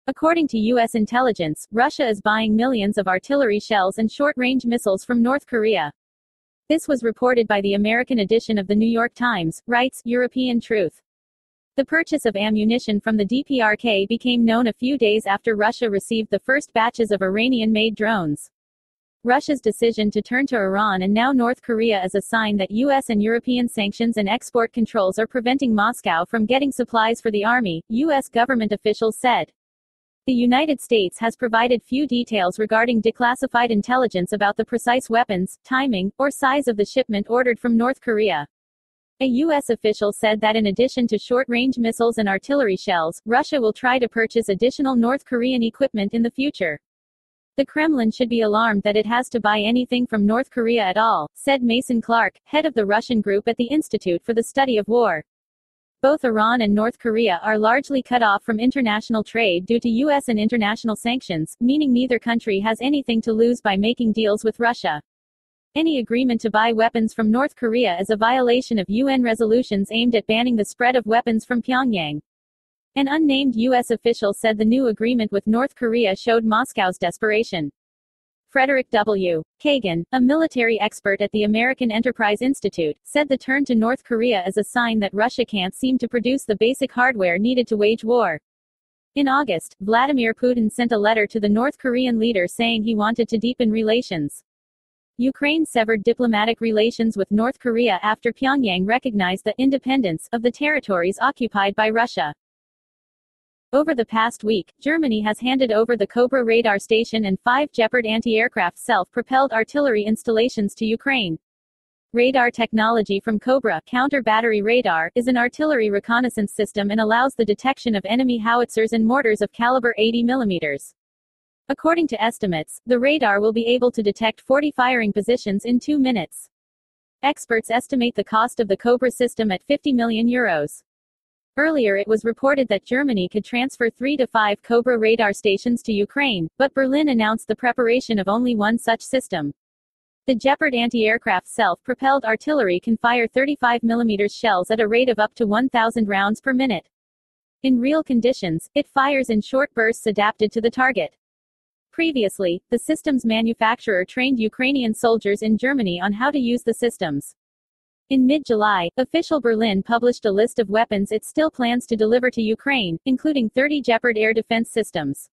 According to U.S. intelligence, Russia is buying millions of artillery shells and short-range missiles from North Korea. This was reported by the American edition of the New York Times, writes European Truth. The purchase of ammunition from the DPRK became known a few days after Russia received the first batches of Iranian-made drones. Russia's decision to turn to Iran and now North Korea is a sign that U.S. and European sanctions and export controls are preventing Moscow from getting supplies for the army, U.S. government officials said. The United States has provided few details regarding declassified intelligence about the precise weapons, timing, or size of the shipment ordered from North Korea. A U.S. official said that in addition to short-range missiles and artillery shells, Russia will try to purchase additional North Korean equipment in the future. The Kremlin should be alarmed that it has to buy anything from North Korea at all, said Mason Clark, head of the Russian group at the Institute for the Study of War. Both Iran and North Korea are largely cut off from international trade due to U.S. and international sanctions, meaning neither country has anything to lose by making deals with Russia. Any agreement to buy weapons from North Korea is a violation of UN resolutions aimed at banning the spread of weapons from Pyongyang. An unnamed U.S. official said the new agreement with North Korea showed Moscow's desperation. Frederick W. Kagan, a military expert at the American Enterprise Institute, said the turn to North Korea is a sign that Russia can't seem to produce the basic hardware needed to wage war. In August, Vladimir Putin sent a letter to the North Korean leader saying he wanted to deepen relations. Ukraine severed diplomatic relations with North Korea after Pyongyang recognized the independence of the territories occupied by Russia. Over the past week, Germany has handed over the Cobra radar station and 5 Gepard anti-aircraft self-propelled artillery installations to Ukraine. Radar technology from Cobra, counter-battery radar, is an artillery reconnaissance system and allows the detection of enemy howitzers and mortars of caliber 80 mm. According to estimates, the radar will be able to detect 40 firing positions in 2 minutes. Experts estimate the cost of the Cobra system at €50 million. Earlier it was reported that Germany could transfer 3 to 5 Cobra radar stations to Ukraine, but Berlin announced the preparation of only one such system. The Gepard anti-aircraft self-propelled artillery can fire 35 mm shells at a rate of up to 1,000 rounds per minute. In real conditions, it fires in short bursts adapted to the target. Previously, the system's manufacturer trained Ukrainian soldiers in Germany on how to use the systems. In mid-July, official Berlin published a list of weapons it still plans to deliver to Ukraine, including 30 Gepard air defense systems.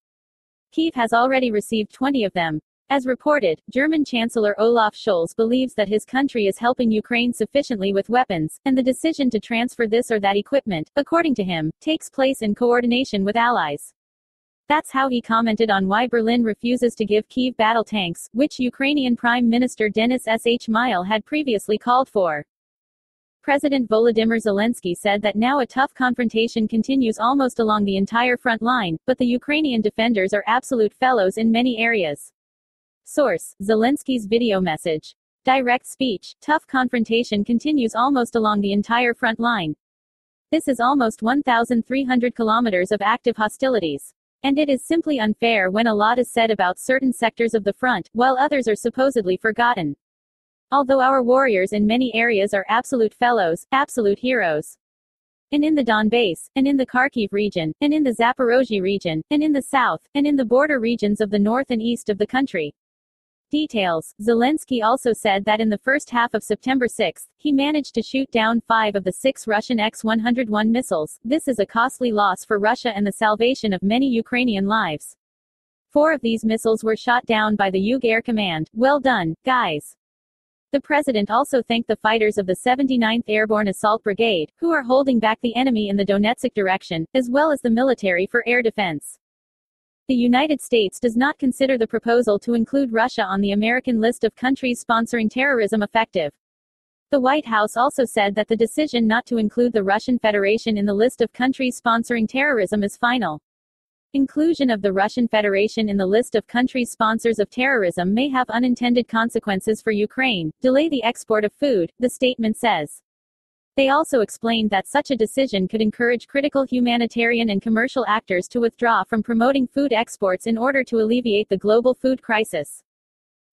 Kyiv has already received 20 of them. As reported, German Chancellor Olaf Scholz believes that his country is helping Ukraine sufficiently with weapons, and the decision to transfer this or that equipment, according to him, takes place in coordination with allies. That's how he commented on why Berlin refuses to give Kyiv battle tanks, which Ukrainian Prime Minister Denis Shmyhal had previously called for. President Volodymyr Zelensky said that now a tough confrontation continues almost along the entire front line, but the Ukrainian defenders are absolute fellows in many areas. Source: Zelensky's video message. Direct speech: tough confrontation continues almost along the entire front line. This is almost 1,300 kilometers of active hostilities. And it is simply unfair when a lot is said about certain sectors of the front, while others are supposedly forgotten. Although our warriors in many areas are absolute fellows, absolute heroes. And in the Donbass, and in the Kharkiv region, and in the Zaporozhye region, and in the south, and in the border regions of the north and east of the country. Details: Zelensky also said that in the first half of September 6, he managed to shoot down 5 of the 6 Russian X-101 missiles. This is a costly loss for Russia and the salvation of many Ukrainian lives. 4 of these missiles were shot down by the Yug Air Command. Well done, guys. The president also thanked the fighters of the 79th Airborne Assault Brigade, who are holding back the enemy in the Donetsk direction, as well as the military for air defense. The United States does not consider the proposal to include Russia on the American list of countries sponsoring terrorism effective. The White House also said that the decision not to include the Russian Federation in the list of countries sponsoring terrorism is final. Inclusion of the Russian Federation in the list of countries sponsors of terrorism may have unintended consequences for Ukraine, delay the export of food, the statement says. They also explained that such a decision could encourage critical humanitarian and commercial actors to withdraw from promoting food exports in order to alleviate the global food crisis.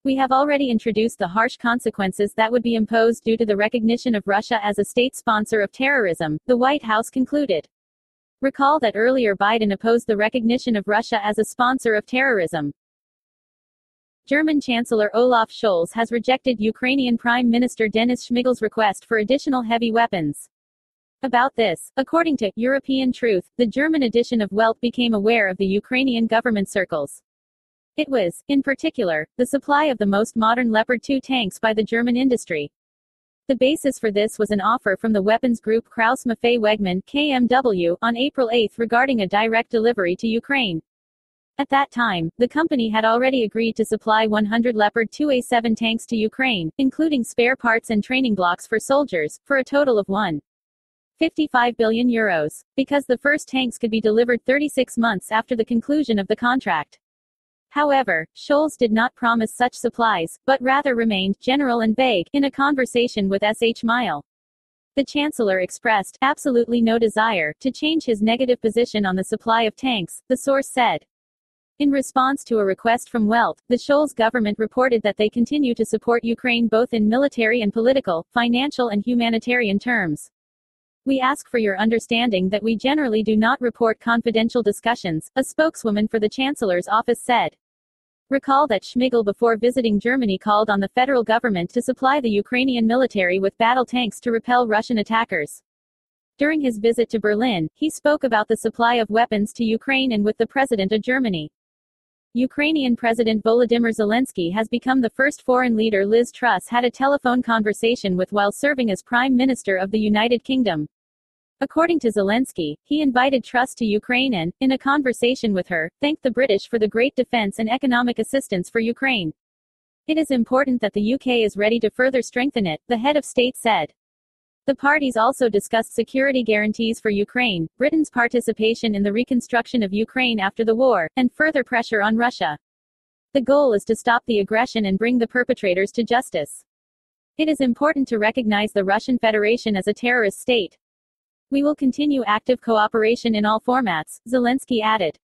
We have already introduced the harsh consequences that would be imposed due to the recognition of Russia as a state sponsor of terrorism, the White House concluded. Recall that earlier Biden opposed the recognition of Russia as a sponsor of terrorism. German Chancellor Olaf Scholz has rejected Ukrainian Prime Minister Denis Shmyhal's request for additional heavy weapons. About this, according to European Truth, the German edition of Welt became aware of the Ukrainian government circles. It was, in particular, the supply of the most modern Leopard 2 tanks by the German industry. The basis for this was an offer from the weapons group Krauss-Maffei-Wegmann (KMW) on April 8 regarding a direct delivery to Ukraine. At that time, the company had already agreed to supply 100 Leopard 2A7 tanks to Ukraine, including spare parts and training blocks for soldiers, for a total of €1.55 billion, because the first tanks could be delivered 36 months after the conclusion of the contract. However, Scholz did not promise such supplies, but rather remained general and vague in a conversation with Shmyhal. The Chancellor expressed absolutely no desire to change his negative position on the supply of tanks, the source said. In response to a request from Welt, the Scholz government reported that they continue to support Ukraine both in military and political, financial and humanitarian terms. We ask for your understanding that we generally do not report confidential discussions, a spokeswoman for the Chancellor's office said. Recall that Shmyhal before visiting Germany called on the federal government to supply the Ukrainian military with battle tanks to repel Russian attackers. During his visit to Berlin, he spoke about the supply of weapons to Ukraine and with the President of Germany. Ukrainian President Volodymyr Zelensky has become the first foreign leader Liz Truss had a telephone conversation with while serving as Prime Minister of the United Kingdom. According to Zelensky, he invited Truss to Ukraine and, in a conversation with her, thanked the British for the great defence and economic assistance for Ukraine. It is important that the UK is ready to further strengthen it, the head of state said. The parties also discussed security guarantees for Ukraine, Britain's participation in the reconstruction of Ukraine after the war, and further pressure on Russia. The goal is to stop the aggression and bring the perpetrators to justice. It is important to recognize the Russian Federation as a terrorist state. We will continue active cooperation in all formats, Zelensky added.